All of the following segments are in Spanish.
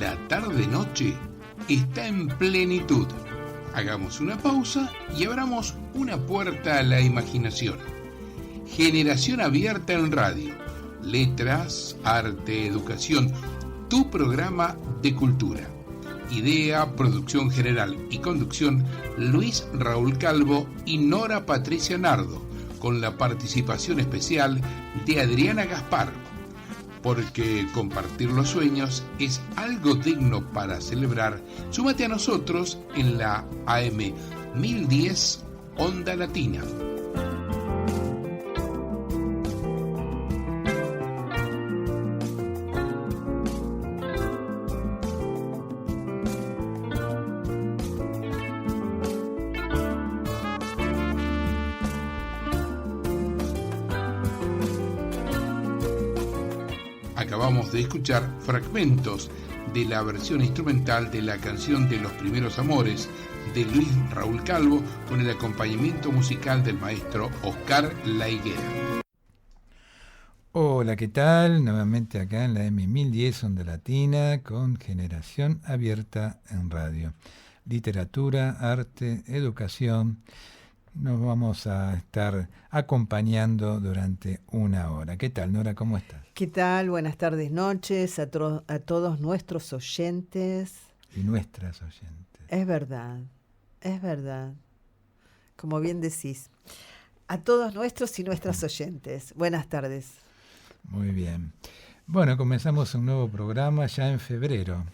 La tarde-noche está en plenitud. Hagamos una pausa y abramos una puerta a la imaginación. Generación Abierta en Radio. Letras, arte, educación. Tu programa de cultura. Idea, producción general y conducción, Luis Raúl Calvo y Nora Patricia Nardo, con la participación especial de Adriana Gaspar. Porque compartir los sueños es algo digno para celebrar. Súmate a nosotros en la AM 1010 Onda Latina. Acabamos de escuchar fragmentos de la versión instrumental de la canción de Los Primeros Amores de Luis Raúl Calvo con el acompañamiento musical del maestro Oscar La Higuera. Hola, ¿qué tal? Nuevamente acá en la M1010 Onda Latina con Generación Abierta en Radio. Literatura, arte, educación. Nos vamos a estar acompañando durante una hora. ¿Qué tal, Nora? ¿Cómo estás? ¿Qué tal? Buenas tardes, noches a todos nuestros oyentes. Y nuestras oyentes. Es verdad. Como bien decís. A todos nuestros y nuestras oyentes. Buenas tardes. Muy bien. Bueno, comenzamos un nuevo programa ya en febrero.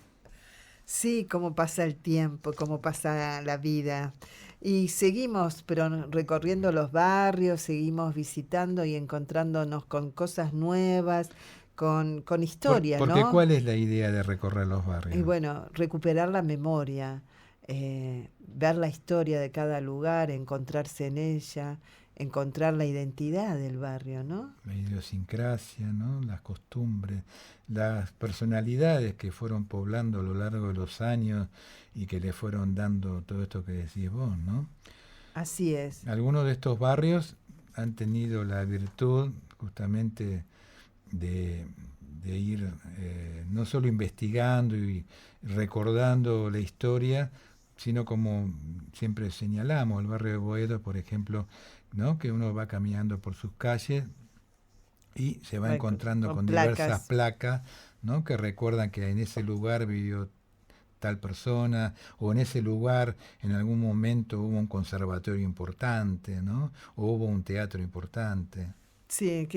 Sí, cómo pasa el tiempo, cómo pasa la vida. Y seguimos, pero recorriendo los barrios, seguimos visitando y encontrándonos con cosas nuevas, con historias, porque ¿no? ¿cuál es la idea de recorrer los barrios? Y bueno, recuperar la memoria, ver la historia de cada lugar, encontrarse en ella, encontrar la identidad del barrio, ¿no? La idiosincrasia, ¿no? Las costumbres, las personalidades que fueron poblando a lo largo de los años y que le fueron dando todo esto que decís vos, ¿no? Así es. Algunos de estos barrios han tenido la virtud justamente de ir no solo investigando y recordando la historia, sino como siempre señalamos, el barrio de Boedo, por ejemplo, ¿no? Que uno va caminando por sus calles y se va encontrando con diversas placas, ¿no? Que recuerdan que en ese lugar vivió tal persona, o en ese lugar en algún momento hubo un conservatorio importante, ¿no? O hubo un teatro importante. Sí,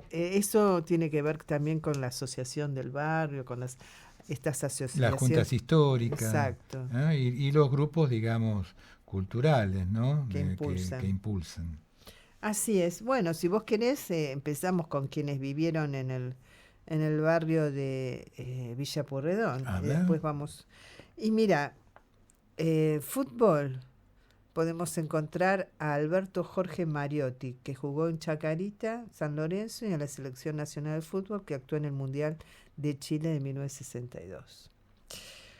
eso tiene que ver también con la asociación del barrio, con estas asociaciones. Las juntas históricas. Exacto. Y los grupos, digamos, culturales, ¿no? Que impulsan. Así es. Bueno, si vos querés, empezamos con quienes vivieron en el barrio de Villa Pueyrredón. Después vamos. Y mira, fútbol. Podemos encontrar a Alberto Jorge Mariotti, que jugó en Chacarita, San Lorenzo, y en la Selección Nacional de Fútbol, que actuó en el Mundial de Chile de 1962.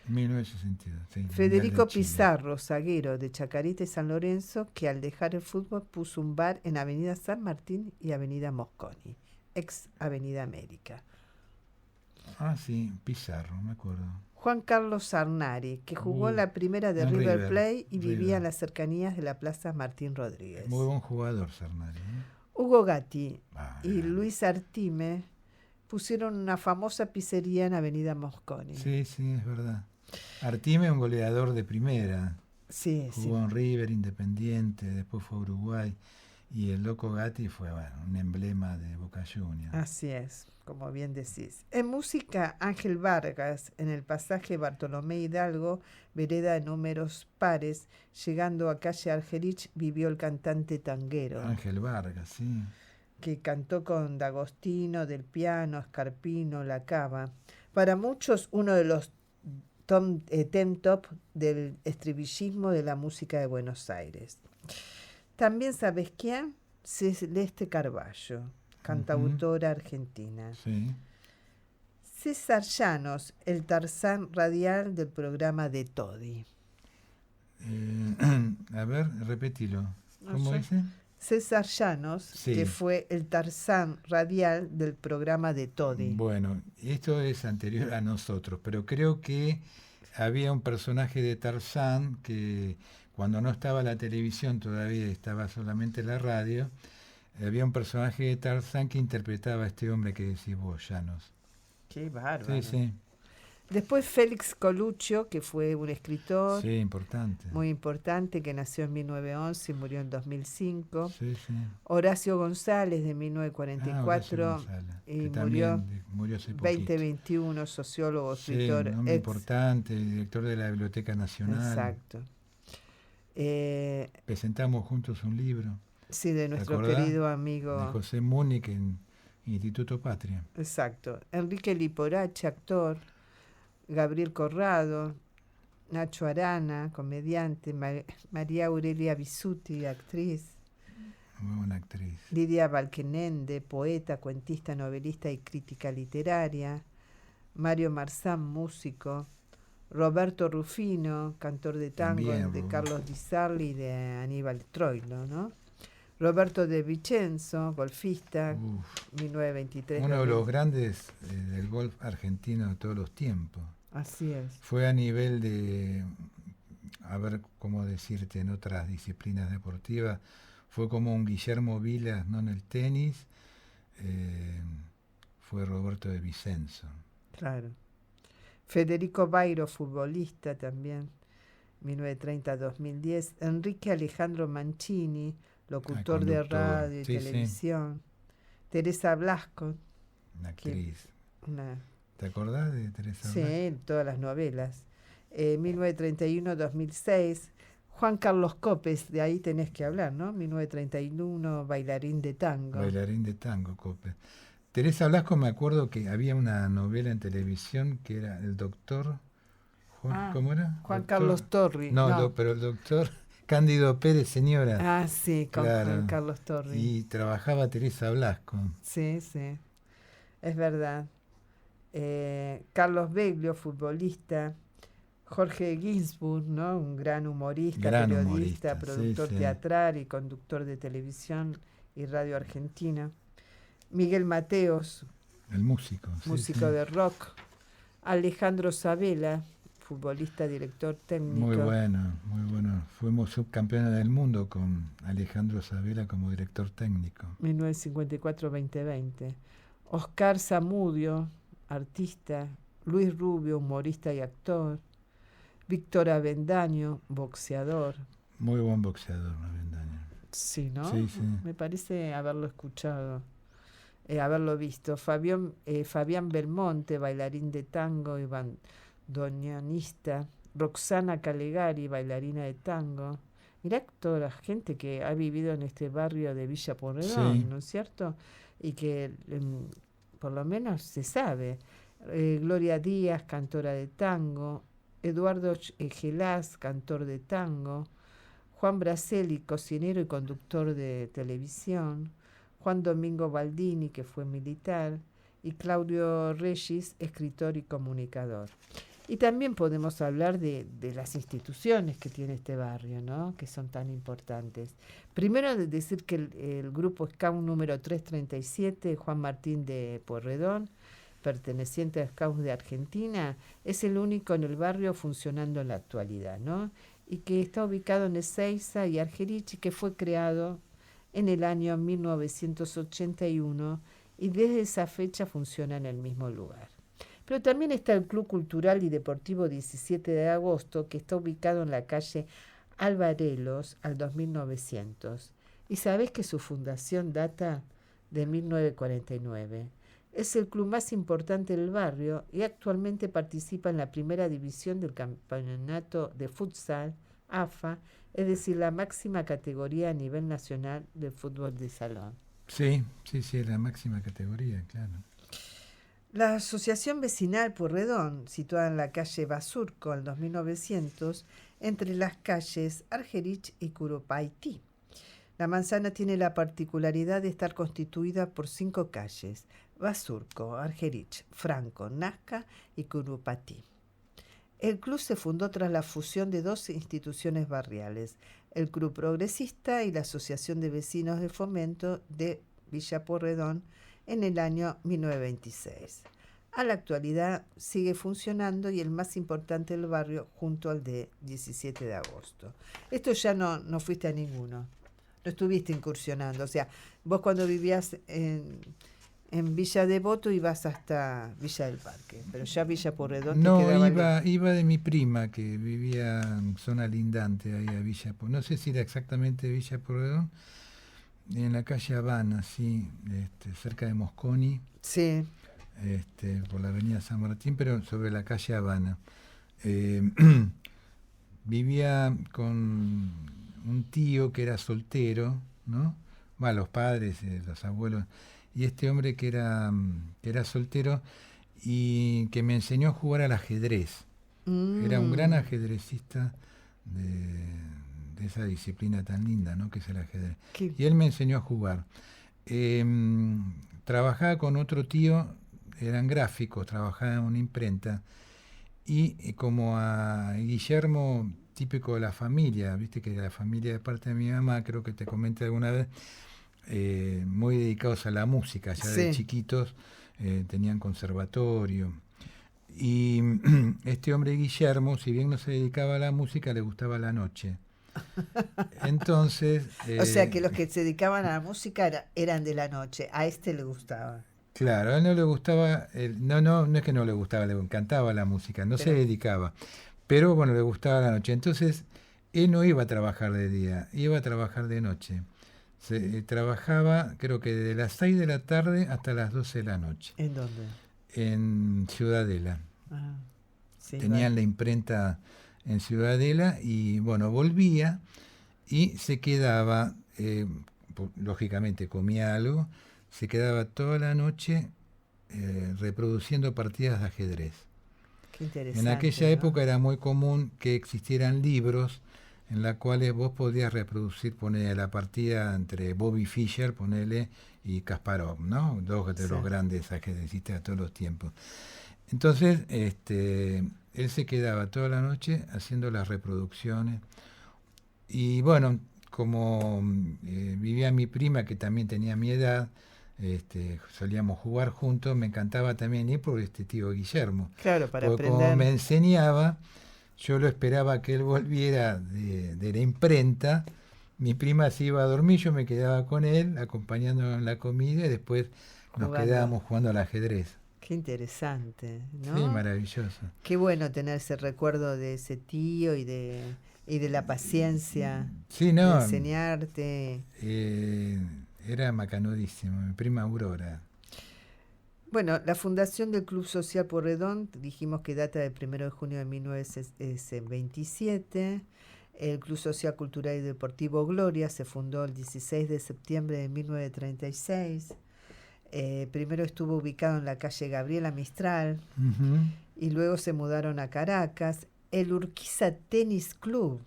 1962, sí. Federico Pizarro, zaguero de Chacarita y San Lorenzo, que al dejar el fútbol puso un bar en Avenida San Martín y Avenida Mosconi, ex Avenida América. Ah, sí, Pizarro, me acuerdo. Juan Carlos Arnari, que jugó en la primera de River Plate y vivía en las cercanías de la Plaza Martín Rodríguez. Muy buen jugador, Sarnari, ¿eh? Hugo Gatti y Luis Artime pusieron una famosa pizzería en Avenida Mosconi. Sí, es verdad. Artime es un goleador de primera. Sí, jugó en River, Independiente, después fue a Uruguay. Y el Loco Gatti fue un emblema de Boca Juniors. Así es, como bien decís. En música, Ángel Vargas, en el pasaje Bartolomé Hidalgo, vereda de números pares, llegando a calle Argerich, vivió el cantante tanguero. Ángel Vargas, sí. Que cantó con D'Agostino, Del Piano, Scarpino, La Cava. Para muchos, uno de los ten top del estribillismo de la música de Buenos Aires. También, ¿sabes quién? Celeste Carballo, cantautora argentina. Sí. César Llanos, el Tarzán radial del programa de Todi. A ver, repetilo. ¿Cómo dice? César Llanos, Sí. que fue el Tarzán radial del programa de Todi. Bueno, esto es anterior a nosotros, pero creo que había un personaje de Tarzán que cuando no estaba la televisión todavía, estaba solamente la radio, había un personaje de Tarzán que interpretaba a este hombre que decís vos, Llanos. Qué bárbaro. Sí, sí, Después Félix Coluccio, que fue un escritor sí, importante. muy importante, que nació en 1911 y murió en 2005. Sí, sí. Horacio González, de Ah, 1944, Horacio González, y que murió también murió hace poquito. 2021, sociólogo, Sí, escritor, un hombre importante, director de la Biblioteca Nacional. Exacto. Presentamos juntos un libro. Sí, de ¿Te nuestro acordás? querido De amigo. José Múnich en Instituto Patria. Exacto. Enrique Liporache, actor. Gabriel Corrado. Nacho Arana, comediante. María Aurelia Bisuti, actriz. Muy buena actriz. Lidia Balkenende, poeta, cuentista, novelista y crítica literaria. Mario Marzán, músico. Roberto Rufino, cantor de tango, También, de Roberto. Carlos Di Sarli y de Aníbal Troilo, ¿no? Roberto De Vicenzo, golfista, Uf, 1923. uno de los grandes del golf argentino de todos los tiempos. Así es. Fue a nivel de, a ver cómo decirte, en otras disciplinas deportivas, fue como un Guillermo Vilas, no en el tenis, fue Roberto De Vicenzo. Claro. Federico Bairo, futbolista también, 1930-2010. Enrique Alejandro Mancini, locutor de conductor, radio y sí, televisión. Teresa Blasco, Una actriz. una, ¿Te acordás de Teresa sí, Blasco? en todas las novelas. 1931-2006. Juan Carlos Copes, de ahí tenés que hablar, ¿no? 1931, bailarín de tango. Bailarín de tango, Cope. Teresa Blasco, me acuerdo que había una novela en televisión que era El Doctor. ¿Cómo era? Juan Doctor- Carlos Torri. No, pero el doctor Cándido Pérez, señora. Ah, sí, con Claro. Juan Carlos Torri. Y trabajaba Teresa Blasco. Sí, sí, es verdad. Carlos Beglio, futbolista. Jorge Ginsburg, ¿no? Un gran humorista, Gran periodista, humorista, productor sí, sí. teatral y conductor de televisión y radio argentina. Miguel Mateos, El músico. sí, músico sí. de rock. Alejandro Sabela, futbolista, director técnico. Muy bueno, muy bueno. Fuimos subcampeones del mundo con Alejandro Sabela como director técnico. 1954-2020. Oscar Zamudio, artista. Luis Rubio, humorista y actor. Víctor Avendaño, boxeador. Muy buen boxeador, Avendaño. Sí, ¿no? Sí, sí. Me parece haberlo escuchado, haberlo visto. Fabián Belmonte, bailarín de tango y bandoneonista. Roxana Calegari, bailarina de tango. Mirá toda la gente que ha vivido en este barrio de Villa Pueyrredón, Sí. ¿no es cierto? Y que por lo menos se sabe. Gloria Díaz, cantora de tango. Eduardo Gelás, cantor de tango. Juan Braselli, cocinero y conductor de televisión. Juan Domingo Baldini, que fue militar. Y Claudio Regis, escritor y comunicador. Y también podemos hablar de las instituciones que tiene este barrio, ¿no? Que son tan importantes. Primero, decir que el grupo Scout número 337, Juan Martín de Pueyrredón, perteneciente a Scouts de Argentina, es el único en el barrio funcionando en la actualidad, ¿no? Y que está ubicado en Ezeiza y Argerich, y que fue creado en el año 1981 y desde esa fecha funciona en el mismo lugar. Pero también está el Club Cultural y Deportivo 17 de agosto, que está ubicado en la calle Alvarelos al 2900. Y sabés que su fundación data de 1949. Es el club más importante del barrio y actualmente participa en la primera división del campeonato de futsal AFA, es decir, la máxima categoría a nivel nacional del fútbol de salón. Sí, la máxima categoría, claro. La Asociación Vecinal Pueyrredón, situada en la calle Basurco al 2900, entre las calles Argerich y Curupaití. La manzana tiene la particularidad de estar constituida por 5 calles: Basurco, Argerich, Franco, Nazca y Curupatí. El club se fundó tras la fusión de 2 instituciones barriales, el Club Progresista y la Asociación de Vecinos de Fomento de Villa Pueyrredón en el año 1926. A la actualidad sigue funcionando y el más importante del barrio junto al de 17 de agosto. Esto ya no fuiste a ninguno, no estuviste incursionando. O sea, vos cuando vivías en Villa Devoto ibas hasta Villa del Parque, pero ya Villa Pueyrredón no, te quedaba iba de mi prima que vivía en zona lindante ahí a Villa Pueyrredón. No sé si era exactamente Villa Pueyrredón, en la calle Habana, sí, cerca de Mosconi. Sí. Por la avenida San Martín, pero sobre la calle Habana. Vivía con un tío que era soltero, ¿no? Bueno, los padres, los abuelos, y este hombre que era soltero y que me enseñó a jugar al ajedrez. Era un gran ajedrecista de esa disciplina tan linda, ¿no? Que es el ajedrez. ¿Qué? Y él me enseñó a jugar. Trabajaba con otro tío, eran gráficos, trabajaba en una imprenta, y como a Guillermo, típico de la familia, viste que la familia de parte de mi mamá, creo que te comenté alguna vez, muy dedicados a la música, ya de chiquitos, tenían conservatorio. Y este hombre Guillermo, si bien no se dedicaba a la música, le gustaba la noche. Entonces... o sea que los que se dedicaban a la música eran de la noche, a este le gustaba. Claro, a él no le gustaba, no es que no le gustaba, le encantaba la música, no se dedicaba, pero bueno, le gustaba la noche. Entonces, él no iba a trabajar de día, iba a trabajar de noche. Trabajaba, creo que de las 6 de la tarde hasta las 12 de la noche. ¿En dónde? En Ciudadela. Ah, sí, Tenían la imprenta en Ciudadela y bueno, volvía y se quedaba, lógicamente comía algo, se quedaba toda la noche reproduciendo partidas de ajedrez. Qué interesante. En aquella época era muy común que existieran libros en los cuales vos podías reproducir, poner la partida entre Bobby Fischer, ponele, y Kasparov, ¿no? Dos de los grandes ajedrecistas de todos los tiempos. Entonces, él se quedaba toda la noche haciendo las reproducciones. Y bueno, como vivía mi prima, que también tenía mi edad, solíamos jugar juntos, me encantaba también ir por este tío Guillermo. Claro, para porque aprender. Como me enseñaba, yo lo esperaba que él volviera de la imprenta, mi prima se iba a dormir, yo me quedaba con él, acompañándolo en la comida, y después nos quedábamos jugando al ajedrez. Qué interesante, ¿no? Sí, maravilloso. Qué bueno tener ese recuerdo de ese tío y de la paciencia de enseñarte. Era macanudísimo, mi prima Aurora. Bueno, la fundación del Club Social Pueyrredón, dijimos que data del 1 de junio de 1927. El Club Social Cultural y Deportivo Gloria se fundó el 16 de septiembre de 1936. Primero estuvo ubicado en la calle Gabriela Mistral y luego se mudaron a Caracas. El Urquiza Tenis Club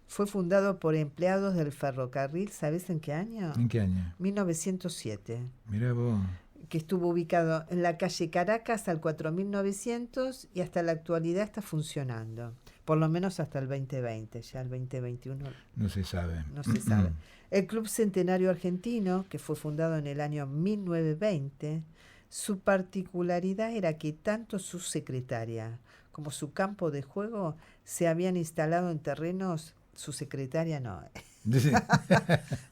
fue fundado por empleados del ferrocarril, ¿sabes en qué año? ¿En qué año? 1907. Mirá vos. Que estuvo ubicado en la calle Caracas al 4900 y hasta la actualidad está funcionando. Por lo menos hasta el 2020, ya el 2021 no se sabe. No se sabe. El Club Centenario Argentino, que fue fundado en el año 1920, su particularidad era que tanto su secretaria como su campo de juego se habían instalado en terrenos, su secretaria no.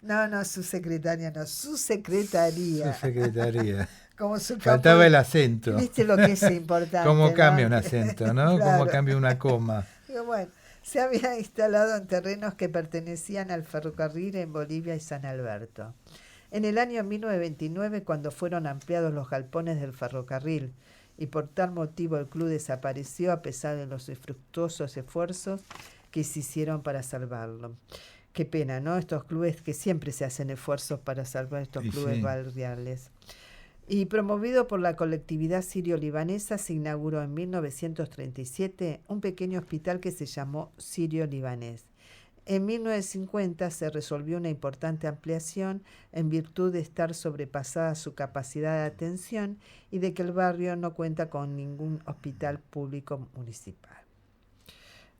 No, su secretaria no, su secretaría. Su secretaría. Como su faltaba el acento. ¿Viste lo que es importante? ¿Cómo cambia un acento, no? Claro. ¿Cómo cambia una coma? Bueno, se había instalado en terrenos que pertenecían al ferrocarril en Bolivia y San Alberto. En el año 1929, cuando fueron ampliados los galpones del ferrocarril y por tal motivo el club desapareció a pesar de los infructuosos esfuerzos que se hicieron para salvarlo. Qué pena, ¿no? Estos clubes que siempre se hacen esfuerzos para salvar estos clubes barriales. Y promovido por la colectividad sirio-libanesa, se inauguró en 1937 un pequeño hospital que se llamó Sirio-Libanés. En 1950 se resolvió una importante ampliación en virtud de estar sobrepasada su capacidad de atención y de que el barrio no cuenta con ningún hospital público municipal.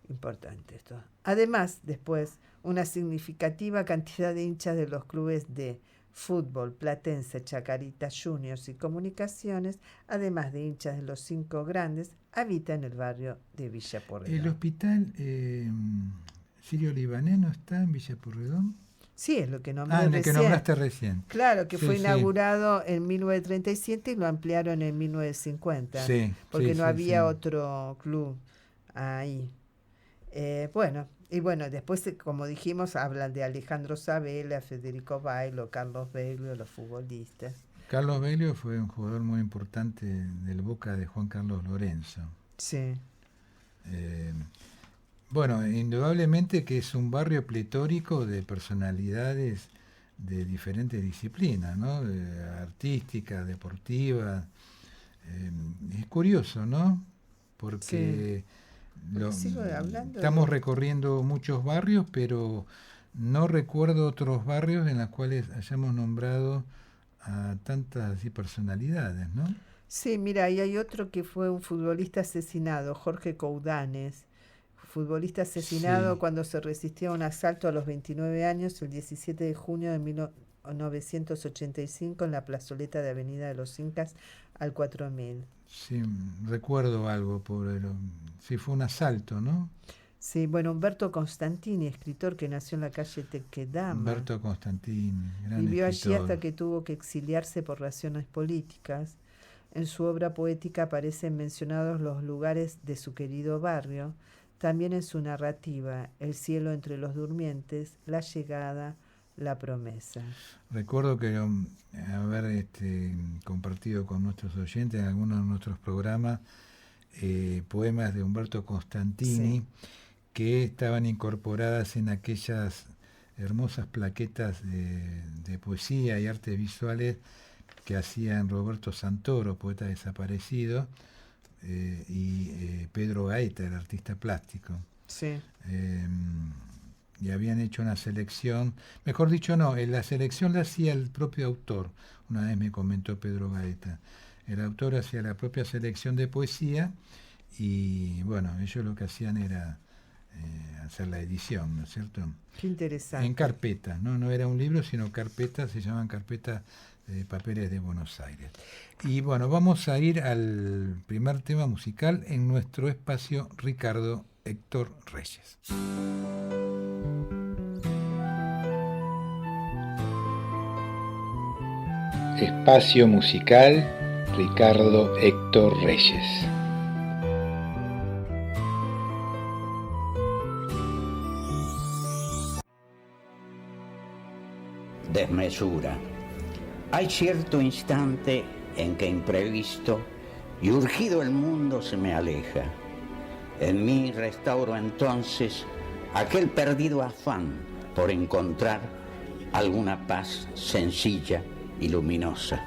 Importante esto. Además, después, una significativa cantidad de hinchas de los clubes de fútbol, Platense, Chacarita Juniors y Comunicaciones, además de hinchas de los 5 grandes, habitan el barrio de Villa Pueyrredón. ¿El hospital sirio-libanés no está en Villa Pueyrredón? Sí, es lo que nombré recién. recién. Que nombraste recién. Claro, que sí, fue sí. inaugurado en 1937 y lo ampliaron en 1950. Sí, porque no había sí. otro club ahí. Bueno, después, como dijimos, hablan de Alejandro Sabella, Federico Bailo, Carlos Beglio, los futbolistas. Carlos Beglio fue un jugador muy importante del Boca de Juan Carlos Lorenzo. Sí. Bueno, indudablemente que es un barrio pletórico de personalidades de diferentes disciplinas, ¿no? Artísticas, deportivas. Es curioso, ¿no? Porque estamos recorriendo muchos barrios, pero no recuerdo otros barrios en los cuales hayamos nombrado a tantas así personalidades, ¿no? Sí, mira, y hay otro que fue un futbolista asesinado, Jorge Coudanes, futbolista asesinado cuando se resistía a un asalto a los 29 años, el 17 de junio de 1985 en la plazoleta de Avenida de los Incas al 4000. Sí, recuerdo algo, sí, fue un asalto, ¿no? Sí, bueno, Humberto Constantini, escritor que nació en la calle Tequendama. Humberto Constantini, gran vivió escritor. allí hasta que tuvo que exiliarse por razones políticas. En su obra poética aparecen mencionados los lugares de su querido barrio, también en su narrativa, El cielo entre los durmientes, La llegada, La promesa. Recuerdo que haber compartido con nuestros oyentes en algunos de nuestros programas poemas de Humberto Constantini, que estaban incorporadas en aquellas hermosas plaquetas de poesía y artes visuales que hacían Roberto Santoro, poeta desaparecido, y Pedro Gaeta, el artista plástico. Sí. Y habían hecho una selección, mejor dicho no, la selección la hacía el propio autor, una vez me comentó Pedro Gaeta. El autor hacía la propia selección de poesía y bueno, ellos lo que hacían era hacer la edición, ¿no es cierto? Qué interesante. En carpetas, no era un libro, sino carpetas, se llaman carpetas de papeles de Buenos Aires. Y bueno, vamos a ir al primer tema musical en nuestro espacio Ricardo Héctor Reyes. Espacio musical Ricardo Héctor Reyes. Desmesura. Hay cierto instante en que imprevisto y urgido el mundo se me aleja. En mí restauro entonces aquel perdido afán por encontrar alguna paz sencilla y luminosa.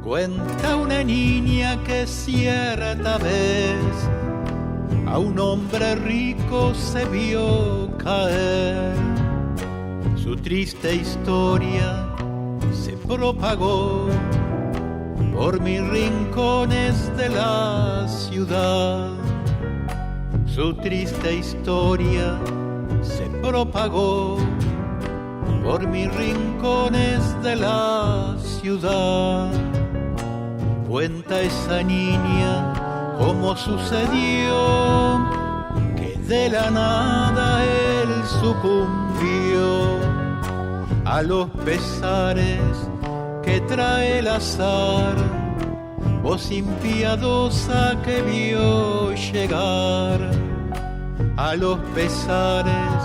Cuenta una niña que cierta vez a un hombre rico se vio caer. Su triste historia se propagó por mis rincones de la ciudad. Su triste historia se propagó por mis rincones de la ciudad. Cuenta esa niña cómo sucedió que de la nada él sucumbió a los pesares que trae el azar, voz impiadosa que vio llegar. A los pesares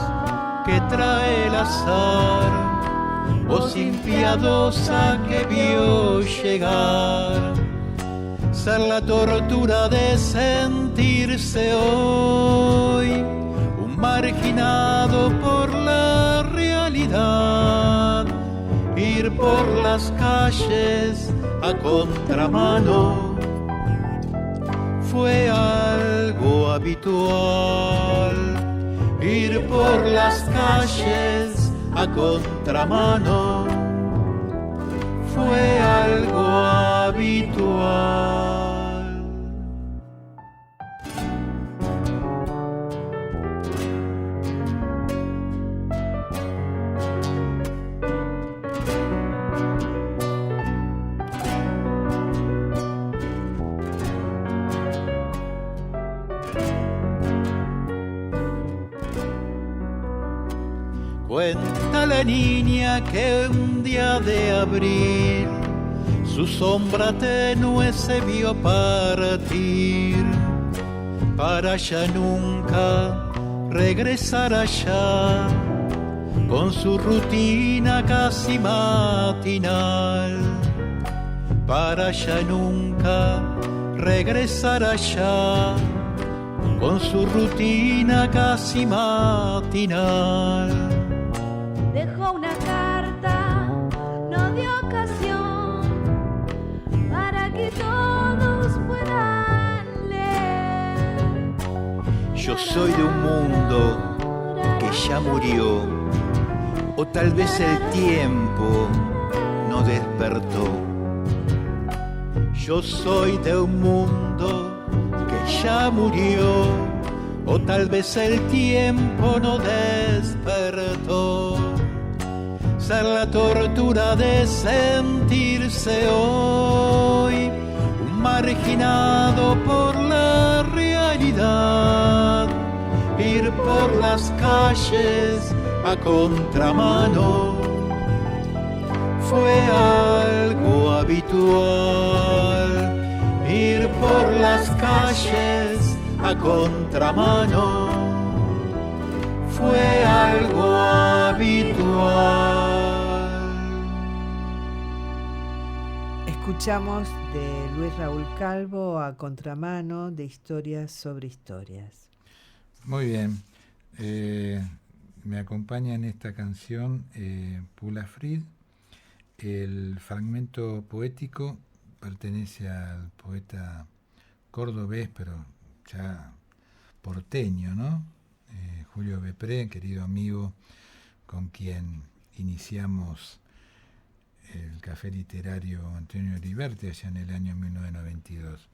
que trae el azar, voz impiadosa que vio llegar. Ser la tortura de sentirse hoy un marginado por la realidad, ir por las calles a contramano fue algo habitual. Ir por las calles a contramano fue algo habitual. Cuenta la niña que un día de abril su sombra tenue se vio partir, para ya nunca regresar allá con su rutina casi matinal, para ya nunca regresar allá con su rutina casi matinal. Dejó una carta, no de ocasión, para que todos puedan leer. Yo soy de un mundo que ya murió, o tal vez el tiempo no despertó. Yo soy de un mundo que ya murió, o tal vez el tiempo no despertó. Ser la tortura de sentirse hoy un marginado por la realidad. Ir por las calles a contramano fue algo habitual. Ir por las calles a contramano fue algo habitual. Escuchamos de Luis Raúl Calvo A Contramano, de Historias sobre Historias. Muy bien. Me acompaña en esta canción Pula Frid. El fragmento poético pertenece al poeta cordobés, pero ya porteño, ¿no? Julio Bepré, querido amigo, con quien iniciamos el Café Literario Antonio Oliverti allá en el año 1992.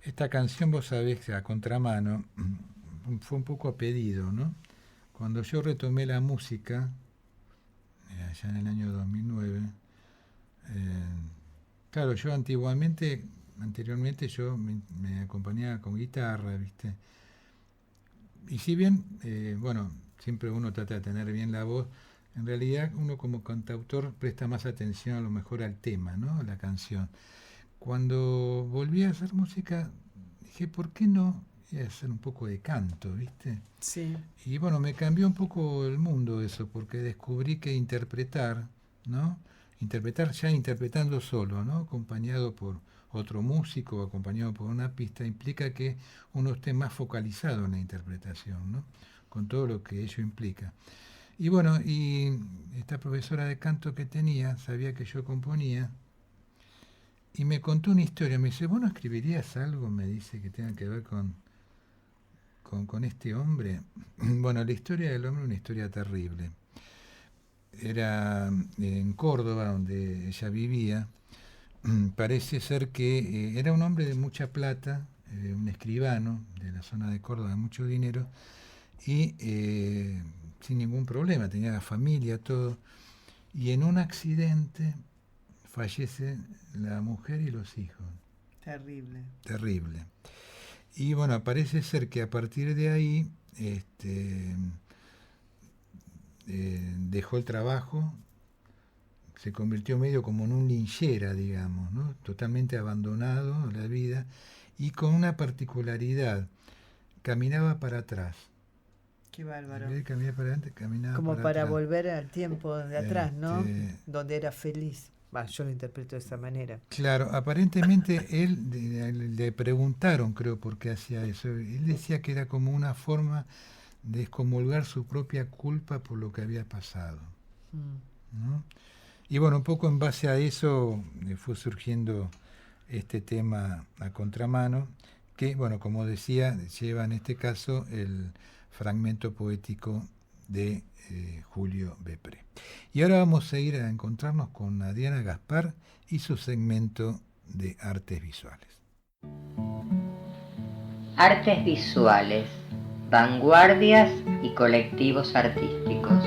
Esta canción, vos sabés, A Contramano, fue un poco a pedido, ¿no? Cuando yo retomé la música, allá en el año 2009, claro, yo anteriormente yo me acompañaba con guitarra, ¿viste? Y si bien, siempre uno trata de tener bien la voz, en realidad uno como cantautor presta más atención a lo mejor al tema, ¿no? A la canción. Cuando volví a hacer música, dije, ¿por qué no hacer un poco de canto, ¿viste? Sí. Y bueno, me cambió un poco el mundo eso, porque descubrí que interpretar, ¿no? Interpretando solo, ¿no? Acompañado por otro músico, acompañado por una pista, implica que uno esté más focalizado en la interpretación, ¿no? Con todo lo que ello implica. Y bueno, y esta profesora de canto que tenía, sabía que yo componía, y me contó una historia. Me dice, ¿vos no escribirías algo? Me dice, que tenga que ver con este hombre. Bueno, la historia del hombre es una historia terrible. Era en Córdoba, donde ella vivía. Parece ser que era un hombre de mucha plata, un escribano de la zona de Córdoba, de mucho dinero, y sin ningún problema, tenía familia, todo. Y en un accidente fallece la mujer y los hijos. Terrible. Terrible. Y bueno, parece ser que a partir de ahí dejó el trabajo, se convirtió medio como en un linchera, digamos, ¿no? Totalmente abandonado la vida, y con una particularidad, caminaba para atrás. Qué bárbaro. En vez de caminar para adelante, caminaba como para atrás. Volver al tiempo de atrás, ¿no? Donde era feliz. Yo lo interpreto de esa manera. Claro, aparentemente él le preguntaron, creo, por qué hacía eso. Él decía que era como una forma de excomulgar su propia culpa por lo que había pasado, ¿no? Y bueno, un poco en base a eso fue surgiendo este tema A Contramano, que, bueno, como decía, lleva en este caso el fragmento poético de Julio Bepré. Y ahora vamos a ir a encontrarnos con Diana Gaspar y su segmento de artes visuales. Artes visuales, vanguardias y colectivos artísticos.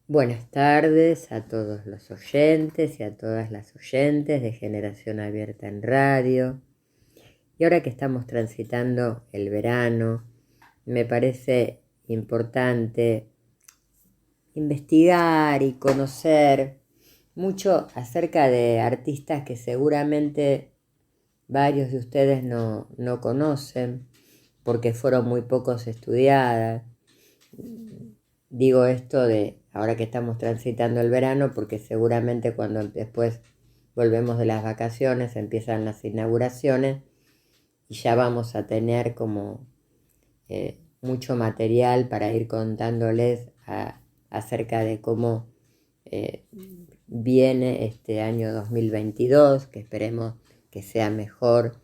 Buenas tardes a todos los oyentes y a todas las oyentes de Generación Abierta en Radio. Y ahora que estamos transitando el verano, me parece importante investigar y conocer mucho acerca de artistas que seguramente varios de ustedes no conocen porque fueron muy pocos estudiadas. Digo esto de ahora que estamos transitando el verano porque seguramente cuando después volvemos de las vacaciones empiezan las inauguraciones y ya vamos a tener como mucho material para ir contándoles acerca de cómo viene este año 2022, que esperemos que sea mejor,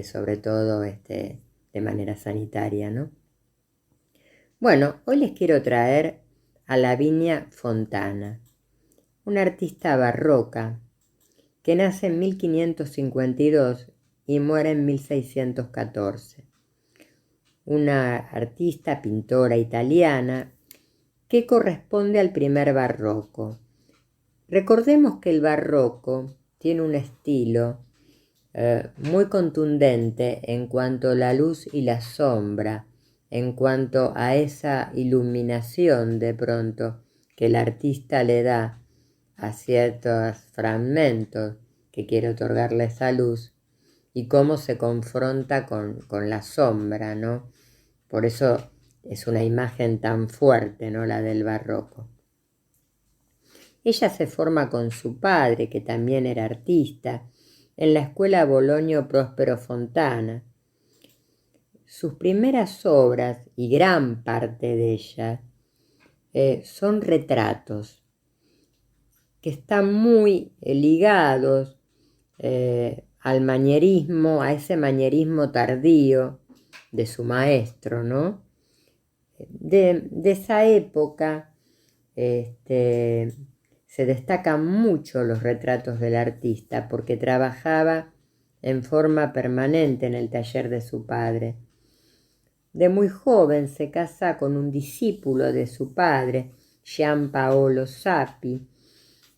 sobre todo de manera sanitaria, ¿no? Bueno, hoy les quiero traer a Lavinia Fontana, una artista barroca que nace en 1552 y muere en 1614. Una artista, pintora italiana que corresponde al primer barroco. Recordemos que el barroco tiene un estilo muy contundente en cuanto a la luz y la sombra, en cuanto a esa iluminación de pronto que el artista le da a ciertos fragmentos que quiere otorgarle esa luz y cómo se confronta con la sombra, ¿no? Por eso es una imagen tan fuerte, ¿no? La del barroco. Ella se forma con su padre, que también era artista, en la escuela Bologno Próspero Fontana. Sus primeras obras, y gran parte de ellas, son retratos que están muy ligados al manierismo, a ese manierismo tardío de su maestro, ¿no? De esa época se destacan mucho los retratos del artista porque trabajaba en forma permanente en el taller de su padre. De muy joven se casa con un discípulo de su padre, Gian Paolo Sappi,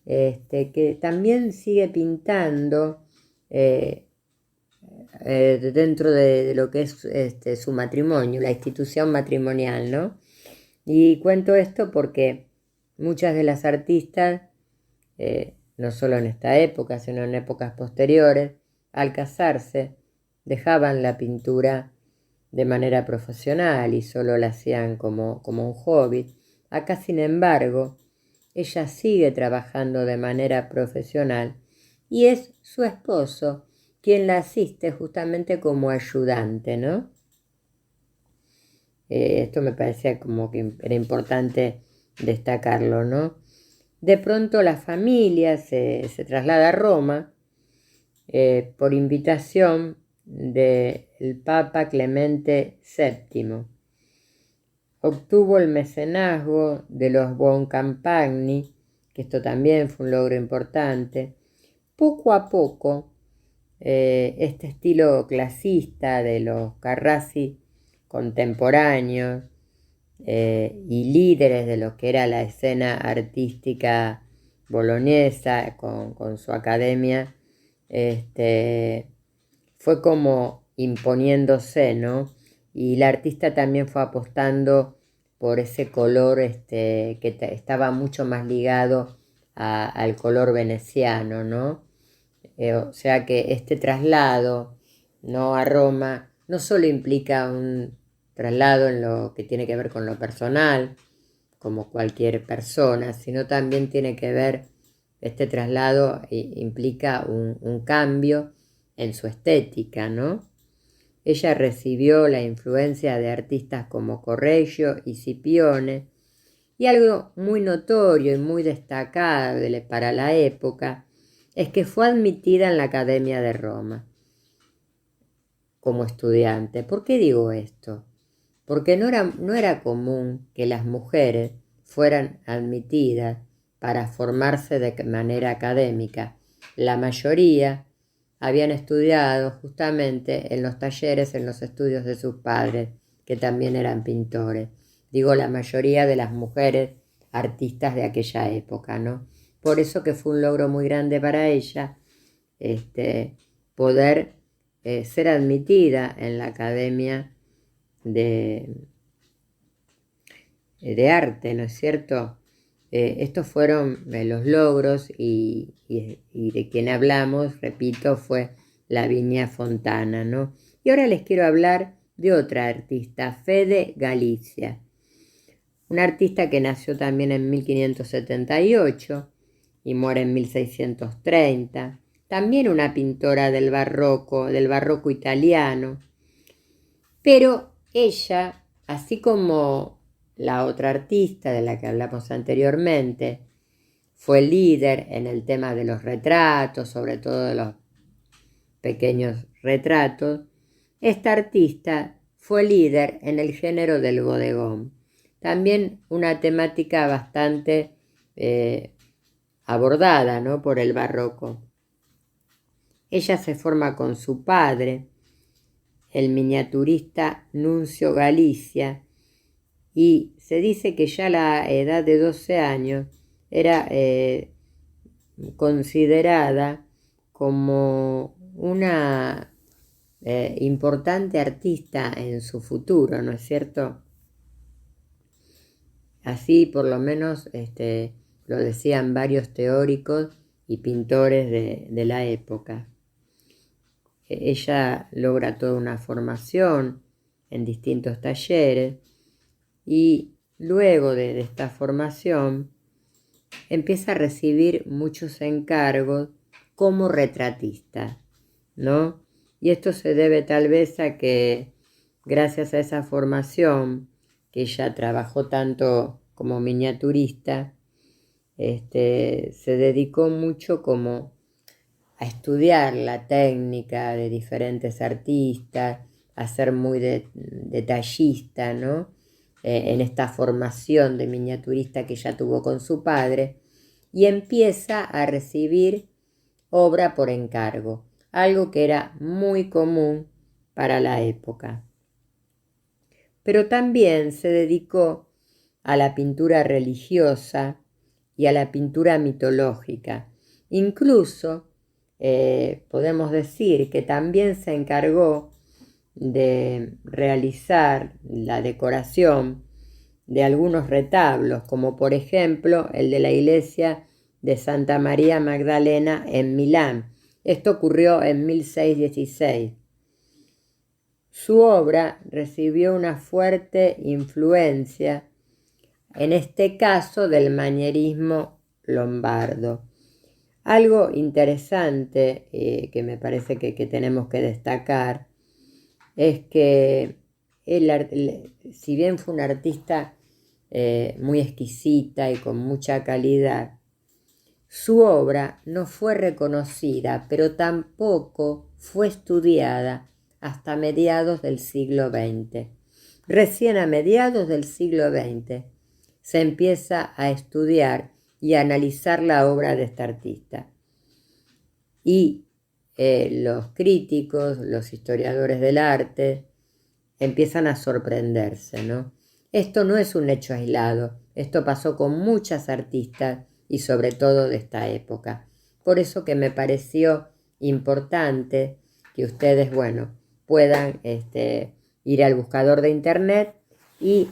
que también sigue pintando dentro de lo que es su matrimonio, la institución matrimonial, ¿no? Y cuento esto porque muchas de las artistas, no solo en esta época, sino en épocas posteriores, al casarse, dejaban la pintura de manera profesional y solo la hacían como un hobby. Acá, sin embargo, ella sigue trabajando de manera profesional y es su esposo quien la asiste justamente como ayudante, ¿no? Esto me parecía como que era importante destacarlo, ¿no? De pronto la familia se traslada a Roma por invitación del Papa Clemente VII. Obtuvo el mecenazgo de los Boncampagni, que esto también fue un logro importante. Poco a poco, este estilo clasista de los Carracci contemporáneos y líderes de lo que era la escena artística boloñesa con su academia, fue como imponiéndose, ¿no? Y la artista también fue apostando por ese color que estaba mucho más ligado al color veneciano, ¿no? O sea que este traslado, ¿no?, a Roma no solo implica un traslado en lo que tiene que ver con lo personal, como cualquier persona, sino también tiene que ver, este traslado implica un cambio en su estética, ¿no? Ella recibió la influencia de artistas como Correggio y Scipione, y algo muy notorio y muy destacable para la época es que fue admitida en la Academia de Roma como estudiante. ¿Por qué digo esto? Porque no era común que las mujeres fueran admitidas para formarse de manera académica. La mayoría habían estudiado justamente en los talleres, en los estudios de sus padres, que también eran pintores. Digo, la mayoría de las mujeres artistas de aquella época, ¿no? Por eso que fue un logro muy grande para ella poder ser admitida en la Academia de Arte, ¿no es cierto? Estos fueron los logros y de quien hablamos, repito, fue Lavinia Fontana, ¿no? Y ahora les quiero hablar de otra artista, Fede Galizia, una artista que nació también en 1578 y muere en 1630, también una pintora del barroco italiano, pero ella, así como la otra artista de la que hablamos anteriormente, fue líder en el tema de los retratos, sobre todo de los pequeños retratos. Esta artista fue líder en el género del bodegón, también una temática bastante abordada, ¿no?, por el barroco. Ella se forma con su padre, el miniaturista Nunzio Galizia, y se dice que ya a la edad de 12 años era considerada como una importante artista en su futuro, ¿no es cierto? Así por lo menos lo decían varios teóricos y pintores de la época. Ella logra toda una formación en distintos talleres y luego de esta formación empieza a recibir muchos encargos como retratista, ¿no? Y esto se debe tal vez a que gracias a esa formación, que ella trabajó tanto como miniaturista, se dedicó mucho como a estudiar la técnica de diferentes artistas, a ser muy detallista, ¿no? En esta formación de miniaturista que ella tuvo con su padre, y empieza a recibir obra por encargo, algo que era muy común para la época. Pero también se dedicó a la pintura religiosa y a la pintura mitológica. Incluso podemos decir que también se encargó de realizar la decoración de algunos retablos, como por ejemplo el de la iglesia de Santa María Magdalena en Milán. Esto ocurrió en 1616. Su obra recibió una fuerte influencia, en este caso del manierismo lombardo. Algo interesante que me parece que tenemos que destacar es que si bien fue una artista muy exquisita y con mucha calidad, su obra no fue reconocida, pero tampoco fue estudiada hasta mediados del siglo XX. Recién a mediados del siglo XX se empieza a estudiar y a analizar la obra de esta artista. Y los críticos, los historiadores del arte, empiezan a sorprenderse, ¿no? Esto no es un hecho aislado, esto pasó con muchas artistas y sobre todo de esta época. Por eso que me pareció importante que ustedes, puedan ir al buscador de internet y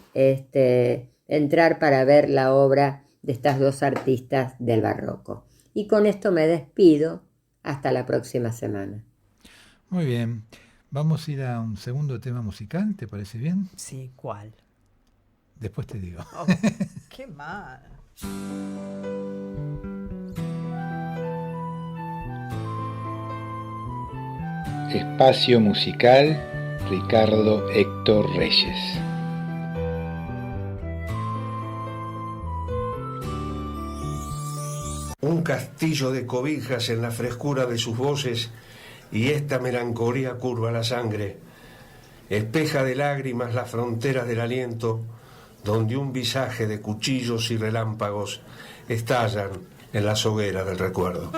entrar para ver la obra de estas dos artistas del barroco. Y con esto me despido. Hasta la próxima semana. Muy bien. Vamos a ir a un segundo tema musical, ¿te parece bien? Sí, ¿cuál? Después te digo. Oh, qué mal. Espacio musical, Ricardo Héctor Reyes. un castillo de cobijas en la frescura de sus voces, y esta melancolía curva la sangre, espeja de lágrimas las fronteras del aliento, donde un visaje de cuchillos y relámpagos estallan en las hogueras del recuerdo.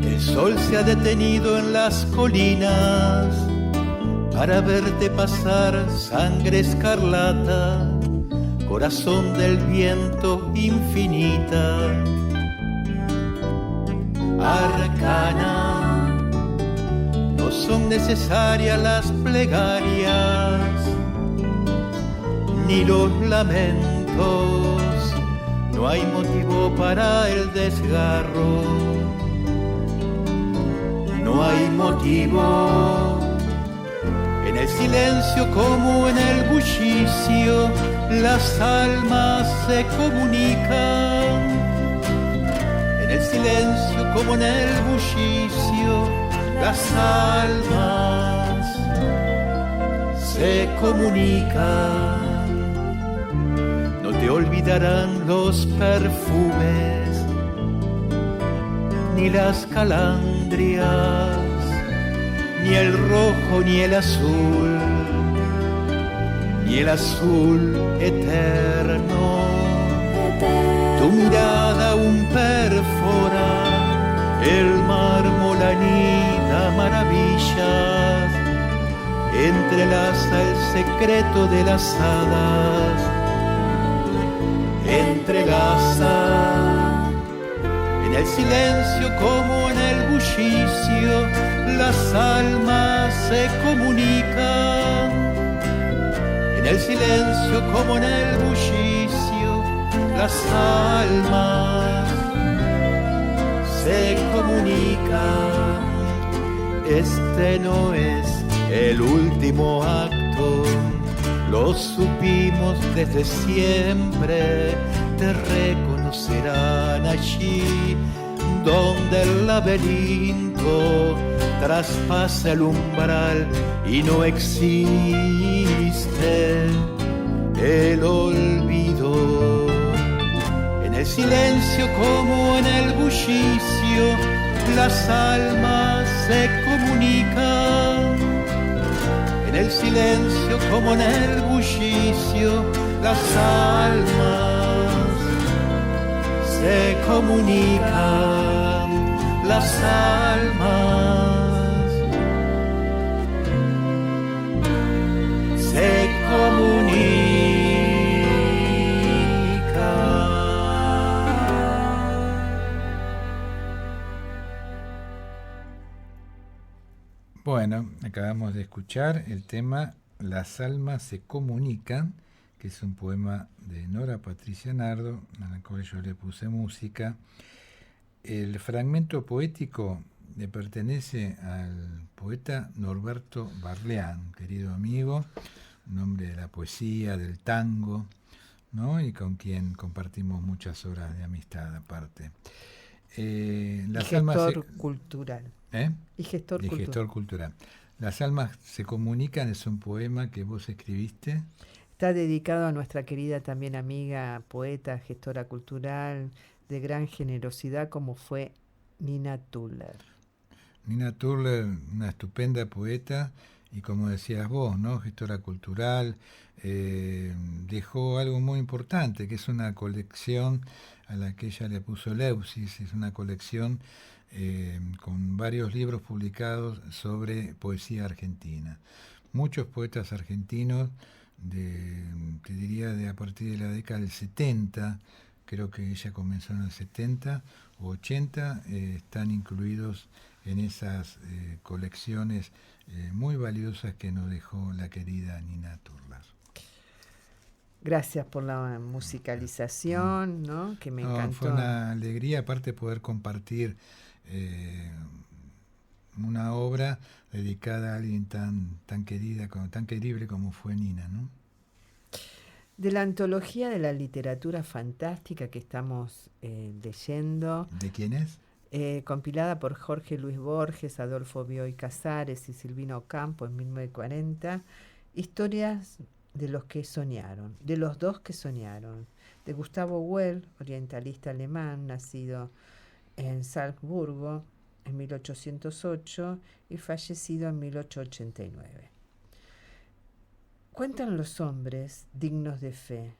El sol se ha detenido en las colinas para verte pasar, sangre escarlata, corazón del viento infinita, arcana. No son necesarias las plegarias ni los lamentos, no hay motivo para el desgarro, no hay motivo. En el silencio como en el bullicio, las almas se comunican. En el silencio como en el bullicio, las almas se comunican. No te olvidarán los perfumes, ni las calandrias, ni el rojo, ni el azul eterno. Tu mirada aún perfora el mármol, anida maravillas, entrelaza el secreto de las hadas, entrelaza. En el silencio como en el bullicio, las almas se comunican. En el silencio como en el bullicio, las almas se comunican. Este no es el último acto, lo supimos desde siempre. Te reconocerán allí donde el laberinto traspasa el umbral y no existe el olvido. En el silencio como en el bullicio, las almas se comunican. En el silencio como en el bullicio, las almas se comunican. Las almas se comunican. Bueno, acabamos de escuchar el tema Las almas se comunican, que es un poema de Nora Patricia Nardo, al cual yo le puse música. El fragmento poético le pertenece al poeta Norberto Barleán, querido amigo, un hombre de la poesía, del tango, ¿no? Y con quien compartimos muchas horas de amistad aparte. Gestor cultural. Y gestor cultural. Las almas se comunican es un poema que vos escribiste. Está dedicado a nuestra querida también amiga, poeta, gestora cultural, de gran generosidad, como fue Nina Turler. Nina Turler, una estupenda poeta, y como decías vos, ¿no? Gestora cultural, dejó algo muy importante, que es una colección a la que ella le puso Leusis, es una colección con varios libros publicados sobre poesía argentina. Muchos poetas argentinos, te diría de a partir de la década del 70, creo que ella comenzó en el 70 o 80, están incluidos en esas colecciones muy valiosas que nos dejó la querida Nina Turler. Gracias por la musicalización, ¿no? Que me encantó. Fue una alegría, aparte, poder compartir una obra dedicada a alguien tan querida, tan querible como fue Nina, ¿no? De la antología de la literatura fantástica que estamos leyendo. ¿De quién es? Compilada por Jorge Luis Borges, Adolfo Bioy Casares y Silvino Ocampo en 1940, historias de los que soñaron, de los dos que soñaron, de Gustavo Well, orientalista alemán, nacido en Salzburgo en 1808 y fallecido en 1889. Cuentan los hombres dignos de fe,